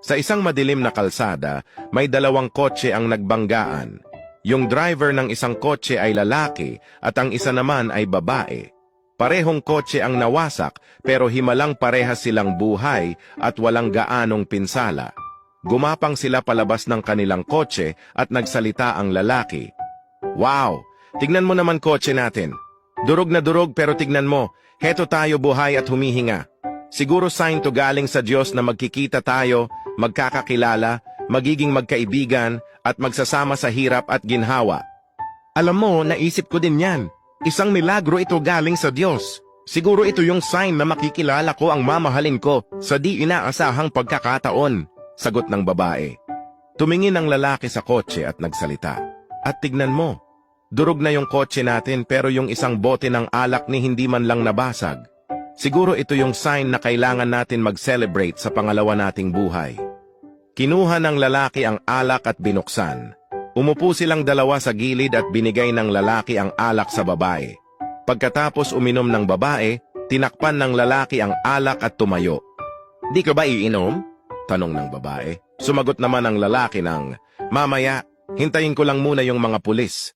Sa isang madilim na kalsada, may dalawang kotse ang nagbanggaan. Yung driver ng isang kotse ay lalaki at ang isa naman ay babae. Parehong kotse ang nawasak pero himalang parehas silang buhay at walang gaanong pinsala. Gumapang sila palabas ng kanilang kotse at nagsalita ang lalaki. Wow! Tignan mo naman kotse natin. Durog na durog pero tignan mo, heto tayo buhay at humihinga. Siguro sign to galing sa Diyos na magkikita tayo, magkakakilala, magiging magkaibigan, at magsasama sa hirap at ginhawa. Alam mo, naisip ko din yan. Isang milagro ito galing sa Diyos. Siguro ito yung sign na makikilala ko ang mamahalin ko sa di inaasahang pagkakataon, sagot ng babae. Tumingin ang lalaki sa kotse at nagsalita. At tignan mo, durog na yung kotse natin pero yung isang bote ng alak ni hindi man lang nabasag. Siguro ito yung sign na kailangan natin mag-celebrate sa pangalawa nating buhay. Kinuha ng lalaki ang alak at binuksan. Umupo silang dalawa sa gilid at binigay ng lalaki ang alak sa babae. Pagkatapos uminom ng babae, tinakpan ng lalaki ang alak at tumayo. Di ka ba iinom? Tanong ng babae. Sumagot naman ang lalaki ng, mamaya, hintayin ko lang muna yung mga pulis.